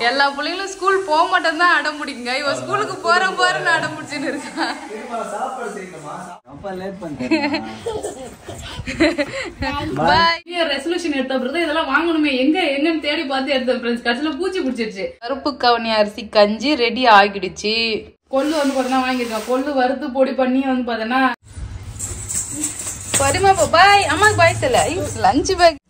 எல்லா பிள்ளைங்களும் ஸ்கூல் போக மாட்டேன் தான் அடம் பிடிக்குங்க. இவ ஸ்கூலுக்கு போறன்னு அடம் பிடிச்சுன்னு இருக்கான். ரெசல்யூஷன் எடுத்த பிறகு இதெல்லாம் வாங்கணுமே எங்கன்னு தேடி பார்த்து எடுத்த ஃப்ரெண்ட்ஸ். கடைசியில பூச்சி பிடிச்சிருச்சு. கருப்பு கவனி அரிசி கஞ்சி ரெடி ஆகிடுச்சு. கொள்ளு வந்து பாத்தீங்கன்னா வாங்கிருக்கேன். கொள்ளு வறுத்து பொடி பண்ணி வந்து பாத்தீங்கன்னா பரிமா பாய் அம்மாக்கு பாய் சொல்ல. லஞ்ச் பேக்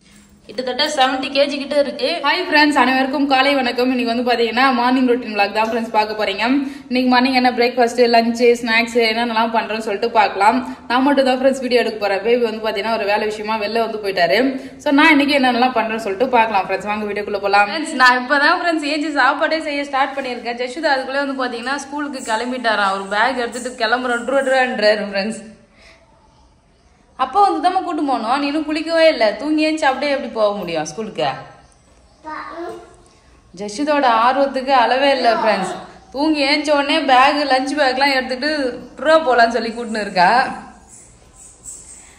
கிட்டத்தட்ட 70 kg கிட்ட இருக்கு. ஹாய் ஃப்ரெண்ட்ஸ், அனைவருக்கும் காலை வணக்கம். இன்னைக்கு வந்து பாத்தீங்கன்னா மார்னிங் ரொட்டீன் vlog தான் ஃப்ரெண்ட்ஸ் பார்க்க போறீங்க. இன்னைக்கு மார்னிங் என்ன பிரேக்ஃபாஸ்ட், லஞ்ச், ஸ்நாக்ஸ் என்னென்னலாம் பண்றோம்னு சொல்லிட்டு பார்க்கலாம். நான் மட்டும் தான் ஃப்ரெண்ட்ஸ் வீடியோ எடுக்க போறேன். பேபி வந்து பாத்தீங்கன்னா ஒரு வேலை விஷயமா வெளில வந்து போயிட்டாரு. சோ நான் இன்னைக்கு என்னென்னலாம் பண்றேன்னு சொல்லிட்டு பார்க்கலாம் ஃப்ரெண்ட்ஸ். வாங்க வீடியோக்குள்ள போலாம். நான் இப்பதான் ஃப்ரெண்ட்ஸ் ஏஞ்சி சாப்பாடே செய்ய ஸ்டார்ட் பண்ணிருக்கேன். ஜெஷுதா அதுக்குள்ளே வந்து பாத்தீங்கன்னா ஸ்கூலுக்கு கிளம்பிட்டாராம். அவர் பேக் எடுத்துட்டு கிளம்புறோன்றாரு ஃப்ரெண்ட்ஸ். அப்பா வந்து தான் கூட்டு போனோம். நீனும் குளிக்கவே இல்லை, தூங்கி ஏஞ்சி அப்படியே எப்படி போக முடியும் ஸ்கூலுக்கு? ஜெஷிதோட ஆர்வத்துக்கு அளவே இல்லை ஃப்ரெண்ட்ஸ். தூங்கி ஏஞ்ச உடனே பேக் லஞ்ச் பேக்லாம் எடுத்துட்டு ட்ரூவா போகலான்னு சொல்லி கூட்டுன்னு இருக்கா.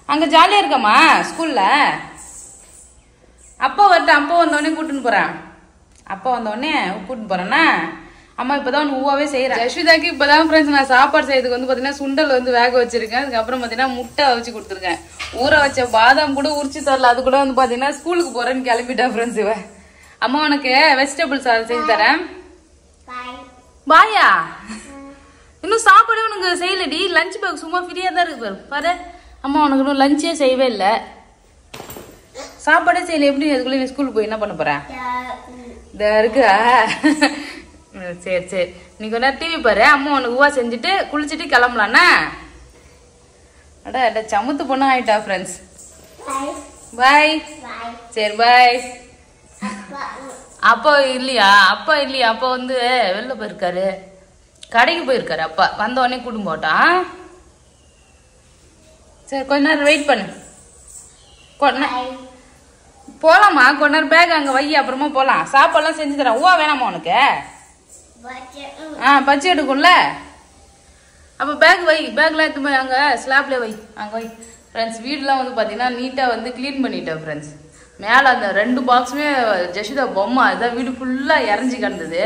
அங்கே ஜாலியாக இருக்கம்மா ஸ்கூலில். அப்பா வரட்டும், அப்பா வந்தோடனே கூட்டுன்னு போகிறேன். அப்பா வந்தோடனே கூட்டின்னு போகிறேன்னா அம்மா இப்போதான் ஊவாவே செய்கிறேன். ஜெஷிதாக்கு இப்போதான் ஃப்ரெண்ட்ஸ் நான் சாப்பாடு செய்யறதுக்கு வந்து பார்த்தீங்கன்னா சுண்டல் வந்து வேக வச்சிருக்கேன். அதுக்கப்புறம் பார்த்தீங்கன்னா முட்டை வச்சு கொடுத்துருக்கேன். ஊற வச்ச பாதாம் கூட உரிச்சு தரல. அது கூட வந்து பார்த்தீங்கன்னா ஸ்கூலுக்கு போறேன்னு கிளம்பிட்டேன் ஃப்ரெண்ட்ஸ். இவ அம்மா உனக்கு வெஜிடபிள் சாதம் செஞ்சு தரேன். பாயா இன்னும் சாப்பாடு உனக்கு செய்யலடி. லஞ்ச் பேக் சும்மா ஃப்ரீயாக தான் இருக்கு பாரு. அம்மா உனக்கு இன்னும் லஞ்சே செய்யவே இல்லை, சாப்பாடே செய்யல. எப்படி அதுக்குள்ளே நீ ஸ்கூலுக்கு போய் என்ன பண்ண போற? இதா இருக்கா? சரி சரி, நீ கொஞ்ச நேரம் டிவி பாரு. அம்மா உனக்கு ஊவா செஞ்சுட்டு குளிச்சுட்டு கிளம்பலாண்ணா. அடா சமுத்து பொண்ணு ஆயிட்டா ஃப்ரெண்ட்ஸ். பாய். சரி பாய். அப்பா இல்லையா? அப்பா வந்து வெளில போயிருக்காரு, கடைக்கு போயிருக்காரு. அப்பா வந்த உடனே கூட்டும் போட்டான். சரி கொஞ்ச நேரம் வெயிட் பண்ணு. போலாமா? கொஞ்ச நேரம் பேக் அங்க வை, அப்புறமா போலாம். சாப்பாடுலாம் செஞ்சு தரேன். ஊவா வேணாமா உனக்கு? பச்சை எடுக்கும்ல. அப்ப பேக் வை. பேக்லாம் எடுத்து போய் அங்க ஸ்லாப்ல வை, அங்க வை ஃப்ரெண்ட்ஸ். வீடுலாம் வந்து பாத்தீங்கன்னா நீட்டா வந்து கிளீன் பண்ணிட்டேன் ஃப்ரெண்ட்ஸ். மேல அந்த 2 பாக்ஸுமே ஜெஷிதா பொம்மை அதான் வீடு ஃபுல்லா இறஞ்சி கிடந்தது.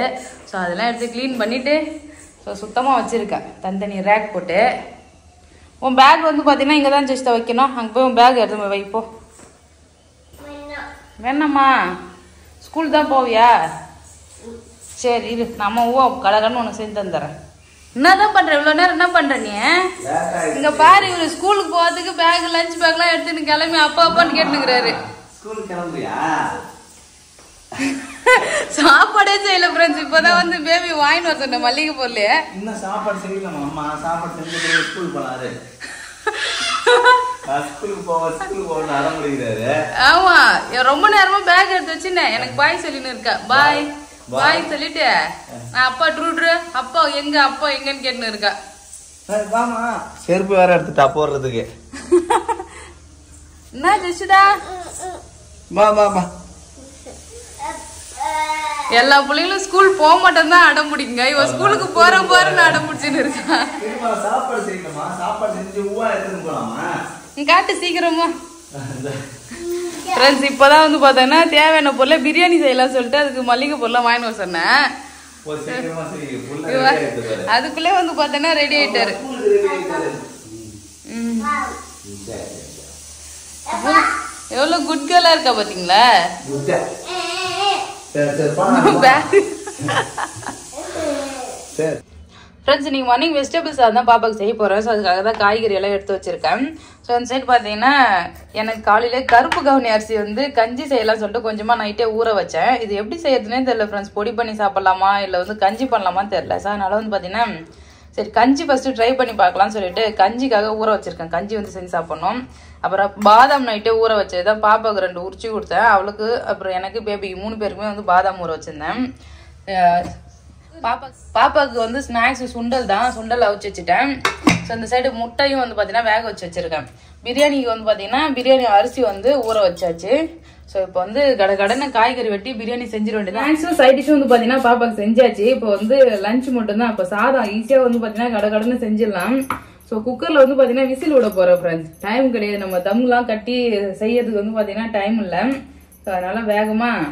ஸோ அதெல்லாம் எடுத்து கிளீன் பண்ணிட்டு ஸோ சுத்தமா வச்சிருக்கேன். தனித்தனி ரேக் போட்டு. உன் பேக் வந்து பாத்தீங்கன்னா இங்க தான் ஜெஷிதா வைக்கணும். அங்க போய் உன் பேக் எடுத்து போய் வைப்போ. வேணாமா? ஸ்கூல் தான் போவியா? சரி இரு, நம்ம கடகன்னு உனக்கு செஞ்சு தந்துடுறேன். என்னதான் பண்ற? இவ்வளவு நேரம் என்ன பண்ற நீ? இங்க பாரு, இவரு ஸ்கூலுக்கு போறதுக்கு பேக் லஞ்ச் பேக் எல்லாம் எடுத்துன்னு கிளம்பி அப்பா அப்பான்னு கேட்டுக்கிறாரு. சாப்பாடே செய்யல ஃப்ரெண்ட்ஸ். இப்பதான் வந்து பேபி வாங்கிட்டு வர சொன்ன மல்லிகை பொருள். இன்னும் சாப்பாடு செய்யலாமா அம்மா? சாப்பாடு செஞ்சு ஸ்கூல் போனாரு. ஆமா, ரொம்ப நேரமா பேக் எடுத்து வச்சுனேன். எனக்கு பாய் சொல்லின்னு இருக்கா. பாய் பாய் சொல்லிட்டு நான் அப்பா ட்ரூட்ரு அப்பா எங்கன்னு கேட்டுன்னு இருக்கா. செருப்பு வேற எடுத்துட்டா போடுறதுக்கு. என்ன ஜெஷிதா? எல்லா பிள்ளைங்களும் ஸ்கூல் போக மாட்டேன் தான் அடம் பிடிக்குங்க. இவ ஸ்கூலுக்கு போறன்னு அடம் பிடிச்சுன்னு இருக்கா. காட்டு சீக்கிரமா ஃப்ரெண்ட்ஸ். இப்பதான் வந்து பார்த்தோன்னா தேவையான பொருளை பிரியாணி செய்யலாம் சொல்லிட்டு அதுக்கு மல்லிகை பொருள்லாம் வாங்கிட்டு வர சொன்னேன். அதுக்குள்ளே வந்து பார்த்தோன்னா ரெடி ஆயிட்டாரு. எவ்வளவு குட் கேர்லா இருக்கா பாத்தீங்களா? ஃப்ரெண்ட்ஸ் இன்னைக்கு மார்னிங் வெஜிடபிள்ஸ் தான் பாப்பாக்கு செய்ய போகிறேன். ஸோ அதுக்காக தான் காய்கறி எல்லாம் எடுத்து வச்சிருக்கேன். ஸோ அந்த சைடு பார்த்தீங்கன்னா எனக்கு காலையில கருப்பு கவுனி அரிசி வந்து கஞ்சி செய்யலாம் சொல்லிட்டு கொஞ்சமாக நைட்டே ஊற வச்சேன். இது எப்படி செய்யறதுனே தெரியல ஃப்ரெண்ட்ஸ். பொடி பண்ணி சாப்பிட்லாமா இல்லை வந்து கஞ்சி பண்ணலாமான்னு தெரியல. ஸோ அதனால வந்து பார்த்தீங்கன்னா சரி கஞ்சி ஃபர்ஸ்ட் ட்ரை பண்ணி பார்க்கலாம்னு சொல்லிட்டு கஞ்சிக்காக ஊற வச்சிருக்கேன். கஞ்சி வந்து செஞ்சு சாப்பிடணும். அப்புறம் பாதாம் நைட்டே ஊற வச்சது தான் பாப்பாவுக்கு 2 உரிச்சி கொடுத்தேன். அவளுக்கு அப்புறம் எனக்கு பேபிக்கு 3 பேருக்குமே வந்து பாதாம் ஊற வச்சிருந்தேன். பாப்பாவுக்கு வந்து ஸ்நாக்ஸ் சுண்டல் தான், சுண்டல் அவிச்சு வச்சுட்டேன். ஸோ அந்த சைடு முட்டையும் வந்து பார்த்தீங்கன்னா வேக வச்சு வச்சிருக்கேன். பிரியாணிக்கு வந்து பார்த்தீங்கன்னா பிரியாணி அரிசி வந்து ஊற வச்சாச்சு. ஸோ இப்போ வந்து கடனை காய்கறி வெட்டி பிரியாணி செஞ்சிட வேண்டியது. ஸ்நாக்ஸும் சைட் டிஷ்ஷும் வந்து பார்த்தீங்கன்னா பாப்பாவுக்கு செஞ்சாச்சு. இப்போ வந்து லஞ்ச் மட்டும் தான். இப்போ சாதம் ஈஸியாக வந்து பார்த்தீங்கன்னா கடனை செஞ்சிடலாம். ஸோ குக்கரில் வந்து பார்த்தீங்கன்னா விசில் விட போகிறோம் ஃப்ரெண்ட்ஸ். டைம் கிடையாது, நம்ம தம்லாம் கட்டி செய்யறதுக்கு வந்து பார்த்தீங்கன்னா டைம் இல்லை. ஸோ அதனால வேகமாக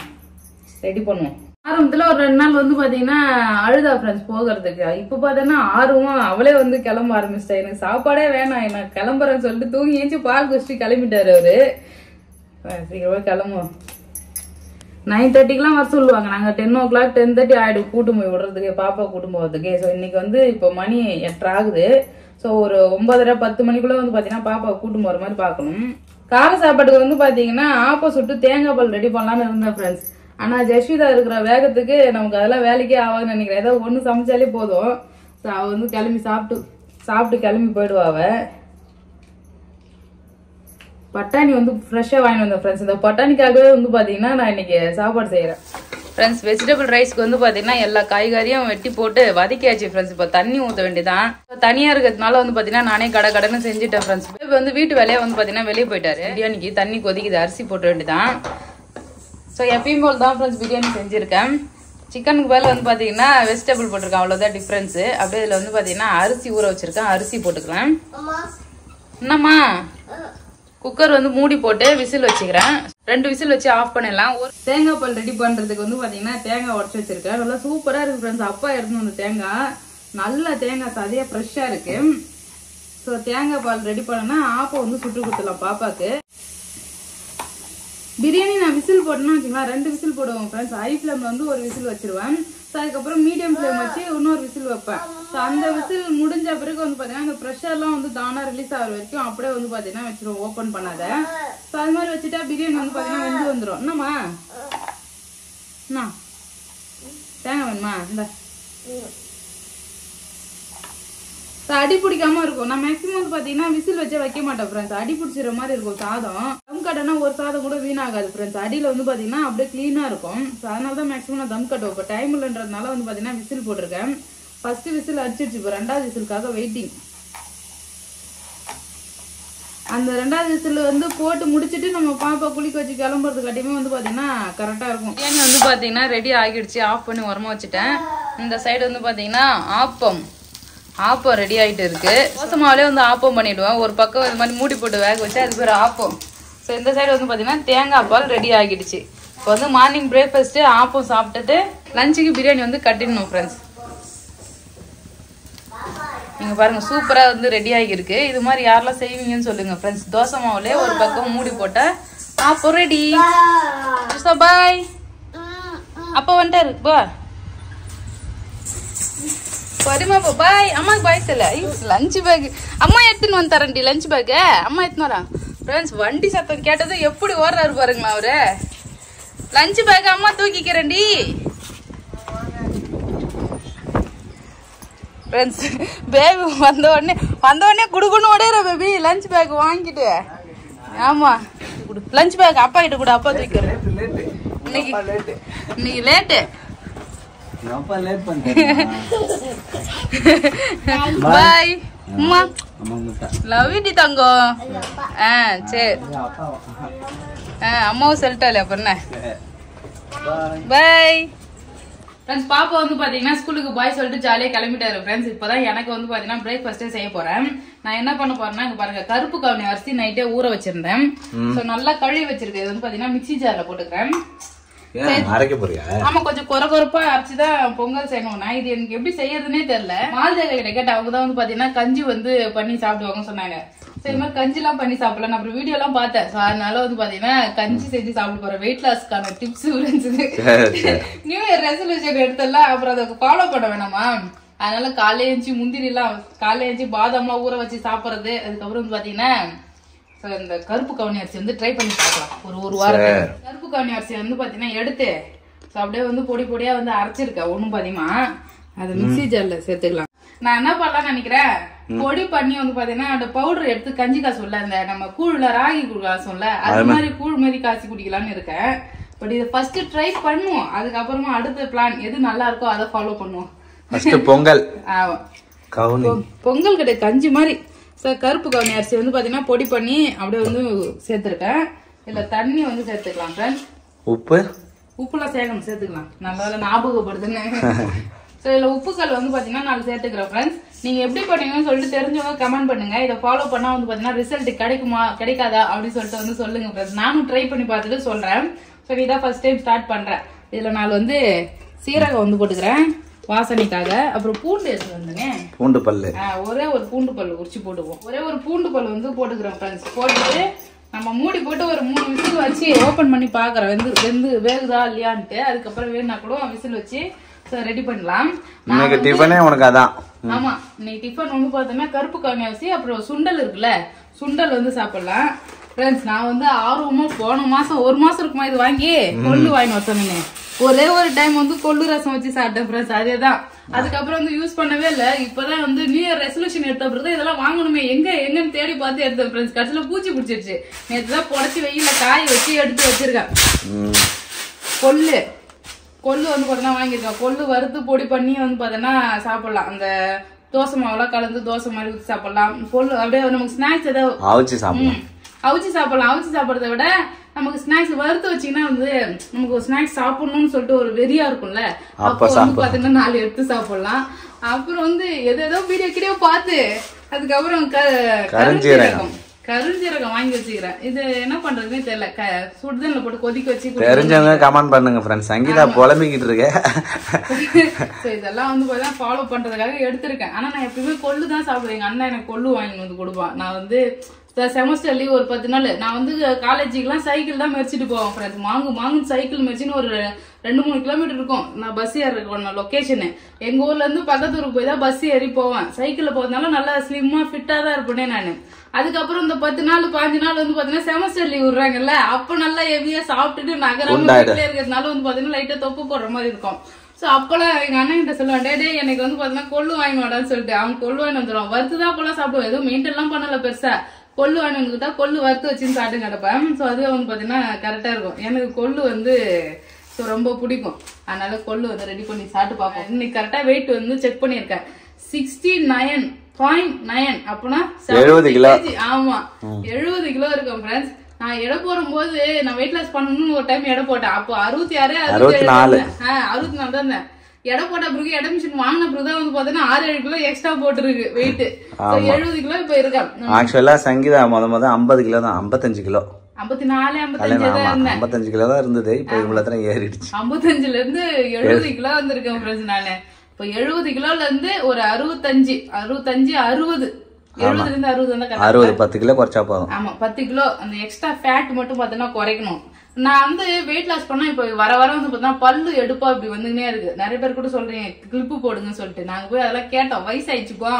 ரெடி பண்ணுவோம். ஆரம்பத்துல ஒரு 2 நாள் வந்து பாத்தீங்கன்னா அழுதா ஃப்ரெண்ட்ஸ் போகிறதுக்கு. இப்ப பாத்தீங்கன்னா ஆர்வம் அவளே வந்து கிளம்ப ஆரம்பிச்சிட்டா. எனக்கு சாப்பாடே வேணாம், நான் கிளம்புறேன்னு சொல்லிட்டு தூங்கி ஏஞ்சி பால் குடிச்சிட்டு கிளம்பிட்டாரு அவரு. சீக்கிரமா கிளம்புவோம். 9:30க்குலாம் வர சொல்லுவாங்க. நாங்க 10 o'clock 10:30 ஆயிடும் கூட்டு போய் விடுறதுக்கு, பாப்பா கூட்டு போகிறதுக்கு. ஸோ இன்னைக்கு வந்து இப்போ மணி 8 ஆகுது. ஸோ ஒரு 9:30-10 மணிக்குள்ள வந்து பாத்தீங்கன்னா பாப்பா கூட்டு போற மாதிரி பாக்கணும். கார சாப்பாட்டுக்கு வந்து பாத்தீங்கன்னா சுட்டு தேங்காய் பால் ரெடி பண்ணலாம்னு இருந்தேன் ஃப்ரெண்ட்ஸ். ஆனா ஜஸ்விதா இருக்கிற வேகத்துக்கு நமக்கு அதெல்லாம் வேலைக்கே ஆகாதுன்னு நினைக்கிறேன். ஏதாவது ஒண்ணு சமைச்சாலே போதும். ஸோ அவ வந்து கிளம்பி சாப்பிட்டு கிளம்பி போயிடுவா. அவ பட்டாணி வந்து ஃப்ரெஷ்ஷா வாங்கி வந்தேன் ஃப்ரெண்ட்ஸ். இந்த பட்டாணிக்காகவே வந்து பாத்தீங்கன்னா நான் இன்னைக்கு சாப்பாடு செய்யறேன் ஃப்ரெண்ட்ஸ். வெஜிடபிள் ரைஸ்க்கு வந்து பாத்தீங்கன்னா எல்லா காய்கறியும் வெட்டி போட்டு வதக்கியாச்சு ஃப்ரெண்ட்ஸ். இப்போ தண்ணி ஊற்ற வேண்டியதான். தனியா இருக்கிறதுனால வந்து பாத்தீங்கன்னா நானே கடன்னு செஞ்சுட்டேன் ஃப்ரெண்ட்ஸ். இப்போ வந்து வீட்டு வேலையா வந்து பாத்தீங்கன்னா வெளியே போயிட்டாரு. பிரியாணிக்கு தண்ணி கொதிக்குது, அரிசி போட்ட வேண்டியதான். ஸோ எப்பயும் போல் தான் ஃப்ரெண்ட்ஸ் பிரியாணி செஞ்சிருக்கேன். சிக்கனுக்கு மேலே வந்து பாத்தீங்கன்னா வெஜிடபிள் போட்டிருக்கேன், அவ்வளோதான் டிஃப்ரென்ஸு. அப்படியே இதில் வந்து பாத்தீங்கன்னா அரிசி ஊற வச்சிருக்கேன், அரிசி போட்டுக்கிறேன். என்னம்மா குக்கர் வந்து மூடி போட்டு விசில் வச்சுக்கிறேன். 2 விசில் வச்சு ஆஃப் பண்ணிடலாம். ஒரு தேங்காய் பால் ரெடி பண்றதுக்கு வந்து பாத்தீங்கன்னா தேங்காய் உடச்சு வச்சிருக்கேன். நல்லா சூப்பரா இருக்கு ஃப்ரெண்ட்ஸ். அப்பா எடுத்துன்னு வந்த தேங்காய் நல்ல தேங்காய் சதையா ஃப்ரெஷ்ஷா இருக்கு. ஸோ தேங்காய் பால் ரெடி பண்ணனா வந்து சுட்டு கொடுத்துடலாம் பாப்பாக்கு. பிரியாணி நான் விசில் போட்டேன்னா வச்சுக்கலாம் 2 விசில் போடுவோம் ஃப்ரெண்ட்ஸ். ஹை ஃபிளேம்ல வந்து ஒரு விசில் வச்சிருவேன். ஸோ அதுக்கப்புறம் மீடியம் ஃபிளேம் வச்சு இன்னொரு விசில் வைப்பேன். ஸோ அந்த விசில் முடிஞ்ச பிறகு வந்து பாத்தீங்கன்னா அந்த ப்ரெஷர்லாம் வந்து தானா ரிலீஸ் ஆகிற வரைக்கும் அப்படியே வந்து பாத்தீங்கன்னா வச்சிருவோம், ஓப்பன் பண்ணாத. ஸோ அது மாதிரி வச்சுட்டா பிரியாணி வந்து பாத்தீங்கன்னா வெந்து வந்துடும். என்னம்மா என்ன தேங்காய் வேணுமா? இந்த அடி பிடிக்காம இருக்கும். நான் மேக்ஸிமம் வந்து பாத்தீங்கன்னா விசில் வச்சே வைக்க மாட்டேன் ஃப்ரெண்ட்ஸ். அடி பிடிச்சிற மாதிரி இருக்கும் சாதம். தம் கட்டனா ஒரு சாதம் கூட வீணாகாது ஃப்ரெண்ட்ஸ். அடியில வந்து பாத்தீங்கன்னா அப்படியே கிளீனா இருக்கும். ஸோ அதனால தான் மேக்ஸிமம் நான் தம் கட்டுவேன். இப்போ டைம் இல்லைன்றதுனால வந்து பாத்தீங்கன்னா விசில் போட்டிருக்கேன். ஃபர்ஸ்ட் விசில் அடிச்சிருச்சு, இப்போ 2வது விசிலுக்காக வெயிட்டிங். அந்த 2வது விசில் வந்து போட்டு முடிச்சுட்டு நம்ம பாப்பா குளிக்க வச்சு கிளம்புறது கட்டியுமே வந்து பாத்தீங்கன்னா கரெக்டா இருக்கும். பிரியாணி வந்து பாத்தீங்கன்னா ரெடி ஆகிடுச்சு. ஆஃப் பண்ணி உரமா வச்சுட்டேன். இந்த சைடு வந்து பாத்தீங்கன்னா ஆப்பம் ரெடி ஆகிட்டு இருக்கு. தோசமாவிலே வந்து ஆப்பம் பண்ணிடுவேன். ஒரு பக்கம் இது மாதிரி மூடி போட்டு வேக வச்சு அது பேர் ஆப்பம். ஸோ இந்த சைடு வந்து பாத்தீங்கன்னா தேங்காய் பால் ரெடி ஆகிடுச்சு. இப்போ வந்து மார்னிங் பிரேக்ஃபாஸ்ட் ஆப்பம் சாப்பிட்டுட்டு லஞ்சுக்கு பிரியாணி வந்து கட்டிடணும் ஃப்ரெண்ட்ஸ். நீங்க பாருங்க சூப்பரா வந்து ரெடி ஆகிருக்கு. இது மாதிரி யாரெல்லாம் செய்வீங்கன்னு சொல்லுங்க ஃப்ரெண்ட்ஸ். தோசை மாவுலே ஒரு பக்கம் மூடி போட்ட ஆப்பம் ரெடி. பாய். அப்பா வந்துட்டாரு. பா பரிமா பாய். அம்மாக்கு பாய் சொல்ல. லஞ்ச் பேக் அம்மா எடுத்துன்னு வந்து தரேன்டி. லஞ்ச் பேக் அம்மா எடுத்துன்னு வரேன் ஃப்ரெண்ட்ஸ். வண்டி சத்தம் கேட்டது எப்படி ஓடுறாரு பாருங்களா அவரு. லஞ்ச் பேக் அம்மா தூக்கிக்கிறேன்டி ஃப்ரெண்ட்ஸ். பேபி வந்த உடனே குடுக்குன்னு ஓடுற பேபி லஞ்ச் பேக் வாங்கிட்டு. ஆமா லஞ்ச் பேக் அப்பா கிட்ட கூட, அப்பா தூக்கிறேன். இன்னைக்கு லேட்டு. பாய் அம்மா. லவ் யூ தங்கம். சரி அம்மாவும் சொல்லிட்டாலே அப்புறம் என்ன. Bye friends. பாப்பா வந்து பாத்தீங்கன்னா ஸ்கூலுக்கு பாய் சொல்லிட்டு ஜாலியா கிளம்பிட்டாரு ஃப்ரெண்ட்ஸ். இப்பதான் எனக்கு வந்து பாத்தீங்கன்னா பிரேக்ஃபாஸ்டே செய்ய போறேன். நான் என்ன பண்ண போறேன்னா இங்க பாருங்க கருப்பு கவுனி அரிசி நைட்டே ஊற வச்சிருந்தேன். சோ நல்லா கழுவி வச்சிருக்கேன். இது வந்து பாத்தீங்கன்னா மிக்ஸி ஜார்ல போட்டுக்கிறேன். ஆமா கொஞ்சம் கொரகொரப்பா அரைச்சுதான் பொங்கல் செய்யணும். நான் இது எனக்கு எப்படி செய்யறதுன்னே தெரியல. மால்தேக கிட்ட கேட்ட அவங்கதான் வந்து பாத்தீங்கன்னா கஞ்சி வந்து பண்ணி சாப்பிடுவாங்கன்னு சொன்னாங்க. சரி மாதிரி கஞ்சி எல்லாம் பண்ணி சாப்பிடலாம். அப்புறம் வீடியோ எல்லாம் பார்த்தேன். அதனால வந்து பாத்தீங்கன்னா கஞ்சி செஞ்சு சாப்பிட போறேன். வெயிட் லாஸ்க்கான டிப்ஸ் இருந்துச்சு. நியூ இயர் ரெசல்யூஷன் எடுத்தல அப்புறம் அதை ஃபாலோ பண்ண வேணாமா. அதனால காலையில எழுந்துச்சு முந்திரி எல்லாம் காலையில எழுந்துச்சு பாதாம் எல்லாம் ஊற வச்சு சாப்பிடுறது. அதுக்கப்புறம் வந்து பாத்தீங்கன்னா இந்த கருப்பு கவுனி அரிசி வந்து ட்ரை பண்ணி பார்க்கலாம் ஒரு வாரம். கருப்பு கவுனி அரிசி வந்து பாத்தீங்கன்னா எடுத்து அப்படியே வந்து பொடி பொடியா வந்து அரைச்சிருக்கேன். ஒண்ணும் பாத்தீங்கன்னா அதை மிக்ஸி ஜார்ல சேர்த்துக்கலாம். நான் என்ன பண்ணலாம்னு நினைக்கிறேன், பொடி பண்ணி வந்து பாத்தீங்கன்னா அந்த பவுடர் எடுத்து கஞ்சி காசுல அந்த நம்ம கூழ்ல ராகி கூழ் காசும்ல அது மாதிரி கூழ் மாதிரி காய்ச்சி குடிக்கலாம்னு இருக்கேன். பட் இதை ஃபர்ஸ்ட் ட்ரை பண்ணுவோம். அதுக்கப்புறமா அடுத்த பிளான் எது நல்லா இருக்கோ அதை ஃபாலோ பண்ணுவோம். பொங்கல் பொங்கல் கிடையாது கஞ்சி மாதிரி. கருப்பு கவுனி அரிசி வந்து பாத்தீங்கன்னா பொடி பண்ணி அப்படியே வந்து சேர்த்திருக்கேன். இல்ல தண்ணி வந்து சேர்த்துக்கலாம் ஃப்ரெண்ட்ஸ். உப்புலாம் சேர்க்கணும், சேர்த்துக்கலாம். நல்லா ஞாபகப்படுதுன்னு. சோ இதுல உப்புக்கல் வந்து பாத்தீங்கன்னா நான் சேர்த்துக்கிறேன் ஃப்ரெண்ட்ஸ். நீங்க எப்படி பண்ணீங்கன்னு சொல்லிட்டு தெரிஞ்சவங்க கமெண்ட் பண்ணுங்க. இதை ஃபாலோ பண்ணா வந்து பாத்தீங்கன்னா ரிசல்ட் கிடைக்குமா கிடைக்காதா அப்படின்னு சொல்லிட்டு வந்து சொல்லுங்க ஃப்ரெண்ட்ஸ். நானும் ட்ரை பண்ணி பார்த்துட்டு சொல்றேன். சோ இதான் ஃபர்ஸ்ட் டைம் ஸ்டார்ட் பண்றேன். இதுல நான் வந்து சீரகம் வந்து போட்டுக்கிறேன் வாசனைக்காக. அப்புறம் பூண்டு எடுத்து வந்துங்க, பூண்டு பல்லு ஒரே ஒரு பூண்டு பல்லு உரிச்சு போட்டுவோம். ஒரே ஒரு பூண்டு பல்லு வந்து போட்டுக்கிறோம் ஃப்ரெண்ட்ஸ். போட்டுட்டு நம்ம மூடி போட்டு ஒரு 3 விசில் வச்சு ஓப்பன் பண்ணி பார்க்குறோம் வெந்து வேகுதா இல்லையான்ட்டு. அதுக்கப்புறம் வேணுனா கூட விசில் வச்சு ரெடி பண்ணலாம். டிஃபனே உனக்கு அதான். ஆமா, இன்னைக்கு டிஃபன் வந்து பார்த்தோம்னா கருப்பு கவுனி அரிசி அப்புறம் சுண்டல் இருக்குல்ல, சுண்டல் வந்து சாப்பிடலாம் ஃப்ரெண்ட்ஸ். நான் வந்து ஆர்வமா போன மாசம் 1 மாசம் இருக்குமா இது வாங்கி கொள்ளு வாங்கி வச்சேன். ஒரே ஒரு டைம் வந்து கொள்ளு ரசம் வச்சு சாப்பிட்டேன் ஃப்ரெண்ட்ஸ், அதேதான். அதுக்கப்புறம் வந்து யூஸ் பண்ணவே இல்லை. இப்பதான் வந்து நியூ இயர் ரெசல்யூஷன் எடுத்த பிறகு இதெல்லாம் வாங்கணுமே எங்கன்னு தேடி பார்த்து எடுத்தேன் ஃப்ரெண்ட்ஸ். கடைசியில பூச்சி பிடிச்சிருச்சு. நேற்று தான் புடச்சி வெயில காய வச்சு எடுத்து வச்சிருக்கேன். கொள்ளு வந்து பார்த்தோன்னா வாங்கியிருக்கேன். கொள்ளு வறுத்து பொடி பண்ணி வந்து பார்த்தோன்னா சாப்பிடலாம். அந்த தோசை மாவுலாம் கலந்து தோசை மாதிரி ஊற்றி சாப்பிடலாம். கொள்ளு அப்படியே நமக்கு ஸ்நாக்ஸ் ஏதாவது அவிச்சு சாப்பிடலாம். அவிச்சு சாப்பிட்றத விட நமக்கு ஸ்நாக்ஸ் வறுத்து வச்சீங்கன்னா வந்து நமக்கு ஒரு ஸ்நாக்ஸ் சாப்பிடணும்னு சொல்லிட்டு ஒரு வெறியா இருக்கும்ல, அப்போ வந்து பாத்தீங்கன்னா 4 எடுத்து சாப்பிடலாம். அப்புறம் வந்து எதோ வீடியோ கிடியோ பார்த்து அதுக்கப்புறம் கருஞ்சீரகம் வாங்கி வச்சுக்கிறேன். இது என்ன பண்றதுன்னே தெரியல. சுடுதண்ணில போட்டு கொதிக்க வச்சு தெரிஞ்சவங்க கமெண்ட் பண்ணுங்க ஃப்ரெண்ட்ஸ். சங்கீதா புலம்பிக்கிட்டு இருக்கேன். இதெல்லாம் வந்து பார்த்தா ஃபாலோ பண்றதுக்காக எடுத்திருக்கேன். ஆனா நான் எப்பயுமே கொள்ளு தான் சாப்பிடுவேன். எங்க அண்ணா எனக்கு கொள்ளு வாங்கி வந்து கொடுப்பான். நான் வந்து செமஸ்டர் லீவ் ஒரு 10 நாள் நான் வந்து காலேஜுக்குலாம் சைக்கிள் தான் மெரிச்சிட்டு போவேன் ஃப்ரெண்ட்ஸ். மாங்கு சைக்கிள் மெரிச்சின்னு ஒரு 2-3 கிலோமீட்டர் இருக்கும். நான் பஸ் ஏறேன் லொக்கேஷனு. எங்க ஊர்ல இருந்து பக்கத்து ஊருக்கு போய் தான் பஸ் ஏறி போவேன். சைக்கிள்ல போறதுனால நல்லா ஸ்லிம்மா ஃபிட்டா தான் இருப்பேனே நானு. அதுக்கப்புறம் இந்த 10 நாள் 5 நாள் வந்து பாத்தீங்கன்னா செமஸ்டர் லீவ் விடுறாங்கல்ல, அப்ப நல்லா ஹெவியா சாப்பிட்டுட்டு நகராம வீட்டுல இருக்கிறதுனால வந்து பாத்தீங்கன்னா லைட்டா தொப்பு போடுற மாதிரி இருக்கும். சோ அப்பெல்லாம் எங்க அண்ணன் கிட்ட சொல்லுவேன், டே எனக்கு வந்து பாத்தீங்கன்னா கொள்ளு வாங்கி வாடான்னு சொல்லிட்டு அவங்க கொள்ளு வாங்கி வந்துடுவான். வறுத்துதான் அப்பெல்லாம் சாப்பிடுவோம். எதுவும் மெயின்டைன் எல்லாம் பண்ணல பெருசா. கொள்ளு வாங்கி வந்துக்கிட்டா கொள்ளு வறுத்து வச்சுன்னு சாப்பிட்டு கிடப்பேன். ஸோ அது வந்து பார்த்தீங்கன்னா கரெக்டாக இருக்கும். எனக்கு கொள்ளு வந்து ரொம்ப பிடிக்கும். அதனால கொள்ளு வந்து ரெடி பண்ணி சாப்பிட்டு பார்ப்போம். இன்னைக்கு கரெக்டாக வெயிட் வந்து செக் பண்ணியிருக்கேன். 69.9 அப்படின்னா 70 கிலோ. ஆமா 70 கிலோ இருக்கும் ஃப்ரெண்ட்ஸ். நான் எடை போடும் போது நான் வெயிட் லாஸ் பண்ணணும்னு ஒரு டைம் எடை போட்டேன். அப்போ 66 64 தான் இருந்தேன். எடை போட்ட பிறகு எடை மிஷின் வாங்கின பிறகுதான் வந்து பாத்தீங்கன்னா 6-7 கிலோ எக்ஸ்ட்ரா போட்டுருக்கு வெயிட். 70 கிலோ இப்ப இருக்கேன். ஆக்சுவலா சங்கீதா முத 50 கிலோ தான், 55 கிலோ 55 கிலோ தான் இருந்தது. இப்ப இவ்வளவு ஏறிடுச்சு. 55ல இருந்து 70 கிலோ வந்திருக்கேன் ஃப்ரெண்ட்ஸ் நானு. இப்ப 70 கிலோல இருந்து ஒரு 65 60 70ல இருந்து 60 வந்தா 60 10 கிலோ குறைச்சா போதும். ஆமா 10 கிலோ அந்த எக்ஸ்ட்ரா ஃபேட் மட்டும் பாத்தீங்கன்னா குறைக்கணும். நான் வந்து வெயிட் லாஸ் பண்ணா இப்ப வர வந்து பாத்தீங்கன்னா பல்லு எடுப்பா இப்படி வந்துன்னே இருக்கு. நிறைய பேர் கூட சொல்றீங்க கிளிப்பு போடுங்கன்னு சொல்லிட்டு. நாங்க போய் அதெல்லாம் கேட்டோம். வயசாயிடுச்சுப்பா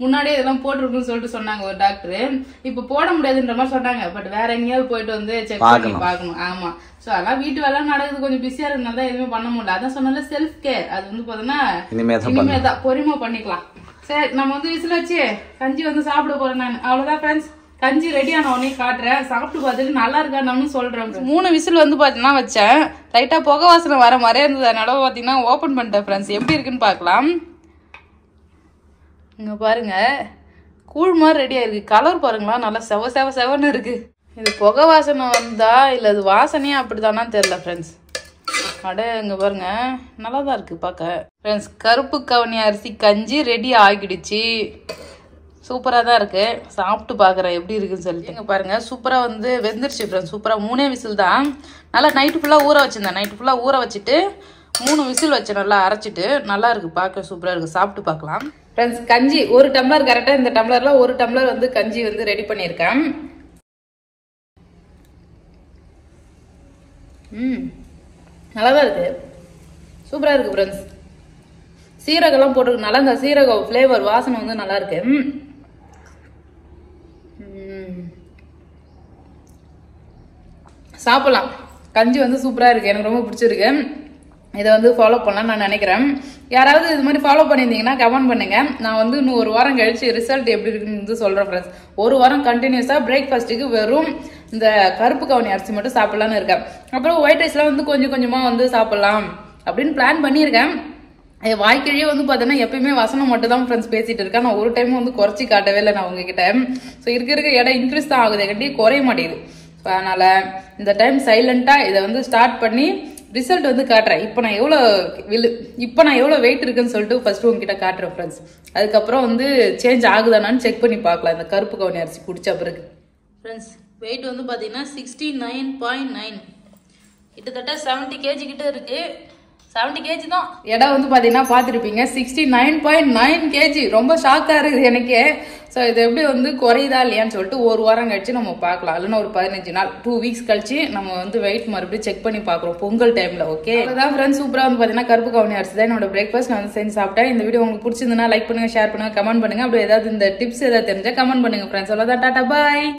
முன்னாடியே இதெல்லாம் போட்டுருக்குன்னு சொல்லிட்டு சொன்னாங்க ஒரு டாக்டர். இப்ப போட முடியாதுன்ற மாதிரி சொன்னாங்க. பட் வேற எங்கேயாவது போயிட்டு வந்து செக் பண்ணி பாக்கணும். ஆமா சோ அதெல்லாம் வீட்டு வேலை நடக்குது. கொஞ்சம் பிஸியா இருக்கனால தான் எதுவுமே பண்ண முடியல. அதான் சொன்னால செல்ஃப் கேர் அது வந்து பாத்தீங்கன்னா இனிமேதான் பொறுமை பண்ணிக்கலாம். சரி நம்ம வந்து விசில் வச்சு கஞ்சி வந்து சாப்பிட போறேன் நான். அவ்வளவுதான் ஃப்ரெண்ட்ஸ். கஞ்சி ரெடி ஆன உடனே காட்டுறேன். சாப்பிட்டு பார்த்துட்டு நல்லா இருக்கான்னு சொல்றேன். 3 விசில் வந்து பாத்தீங்கன்னா வச்சேன். லைட்டா புகை வாசனை வர மாதிரியே இருந்தது. அதனால பாத்தீங்கன்னா ஓபன் பண்ணிட்டேன் ஃப்ரெண்ட்ஸ். எப்படி இருக்குன்னு பாக்கலாம். இங்க பாருங்க கூழ் மாதிரி ரெடியா இருக்கு. கலர் பாருங்களா நல்லா செவன்னு இருக்கு. இது புகை வாசனை வந்தா இல்ல இது வாசனையா அப்படிதானா தெரியல ஃப்ரெண்ட்ஸ். அட இங்க பாருங்க நல்லாதான் இருக்கு பார்க்க ஃப்ரெண்ட்ஸ். கருப்பு கவுனி அரிசி கஞ்சி ரெடி ஆகிடுச்சு. சூப்பராக தான் இருக்கு. சாப்பிட்டு பார்க்குறேன் எப்படி இருக்குன்னு சொல்லிட்டு. இங்கே பாருங்க சூப்பராக வந்து வெந்துருச்சு ஃப்ரெண்ட்ஸ். சூப்பராக 3 விசில் தான். நல்லா நைட்டு ஃபுல்லாக ஊற வச்சிருந்தேன். நைட்டு ஃபுல்லாக ஊற வச்சுட்டு 3 விசில் வச்சு நல்லா அரைச்சிட்டு நல்லா இருக்கு பார்க்க. சூப்பராக இருக்கு. சாப்பிட்டு பார்க்கலாம் ஃப்ரெண்ட்ஸ். கஞ்சி 1 டம்ளர் கரெக்டாக இந்த டம்ளர்ல 1 டம்ளர் வந்து கஞ்சி வந்து ரெடி பண்ணியிருக்கேன். நல்லா தான் இருக்கு. சூப்பராக இருக்கு ஃப்ரெண்ட்ஸ். சீரகம்லாம் போட்டிருக்கனால அந்த சீரகம் ஃப்ளேவர் வாசனை வந்து நல்லா இருக்கு. சாப்பிடலாம். கஞ்சி வந்து சூப்பரா இருக்கு. எனக்கு ரொம்ப பிடிச்சிருக்கு. இதை வந்து ஃபாலோ பண்ணலாம் நான் நினைக்கிறேன். யாராவது இது மாதிரி ஃபாலோ பண்ணியிருந்தீங்கன்னா கமெண்ட் பண்ணுங்க. நான் வந்து இன்னும் 1 வாரம் கழிச்சு ரிசல்ட் எப்படி இருக்குன்னு சொல்றேன் ஃப்ரெண்ட்ஸ். 1 வாரம் கண்டினியூஸா பிரேக்ஃபாஸ்ட்டுக்கு வெறும் இந்த கருப்பு கவுனி அரிசி மட்டும் சாப்பிடலான்னு இருக்கேன். அப்புறம் ஒயிட் ரைஸ்லாம் வந்து கொஞ்சம் கொஞ்சமா வந்து சாப்பிடலாம் அப்படின்னு பிளான் பண்ணியிருக்கேன். வாய்க்கிழியே வந்து பார்த்தீங்கன்னா எப்பயுமே வசனம் மட்டும் தான் ஃப்ரெண்ட்ஸ் பேசிட்டு இருக்கேன். நான் ஒரு டைம் வந்து குறைச்சி காட்டவே இல்லை நான் உங்ககிட்ட. ஸோ இருக்க இடம் இன்க்ரீஸ் தான் ஆகுது கட்டி குறைய மாட்டேங்குது. அதனால இந்த டைம் சைலண்டா இதை வந்து ஸ்டார்ட் பண்ணி ரிசல்ட் வந்து காட்டுறேன். இப்போ நான் எவ்வளோ வெயிட் இருக்குன்னு சொல்லிட்டு ஃபர்ஸ்ட் உங்ககிட்ட காட்டுறேன் ஃப்ரெண்ட்ஸ். அதுக்கப்புறம் வந்து சேஞ்ச் ஆகுதானான்னு செக் பண்ணி பார்க்கலாம் இந்த கருப்பு கவுனி அரிசி குடிச்ச பிறகு. ஃப்ரெண்ட்ஸ் வெயிட் வந்து பார்த்தீங்கன்னா 69.9 கிட்டத்தட்ட 70 kg கிட்ட இருக்கு. 70 kg தான். இடம் வந்து பாத்தீங்கன்னா பாத்துருப்பீங்க 69.9 kg. ரொம்ப ஷாக்கா இருக்குது எனக்கே. ஸோ இது எப்படி வந்து குறையுதா இல்லையான்னு சொல்லிட்டு ஒரு வாரம் கழிச்சு நம்ம பார்க்கலாம். இல்லைன்னா ஒரு 15 நாள் 2 வீக்ஸ் கழிச்சு நம்ம வந்து வெயிட் மறுபடியும் செக் பண்ணி பார்க்குறோம் பொங்கல் டைம்ல. ஓகே, அதான் ஃப்ரெண்ட்ஸ் சூப்பரா வந்து பாத்தீங்கன்னா கருப்பு கவுனி அரிசி தான் என்னோட பிரேக்ஃபாஸ்ட் நான் வந்து செஞ்சு சாப்பிட்டேன். இந்த வீடியோ உங்களுக்கு பிடிச்சிருந்தா லைக் பண்ணுங்க, ஷேர் பண்ணுங்க, கமெண்ட் பண்ணுங்க. அப்படி ஏதாவது இந்த டிப்ஸ் ஏதாவது தெரிஞ்சா கமெண்ட் பண்ணுங்க ஃப்ரெண்ட்ஸ். அவ்வளோதான், டாடா பாய்.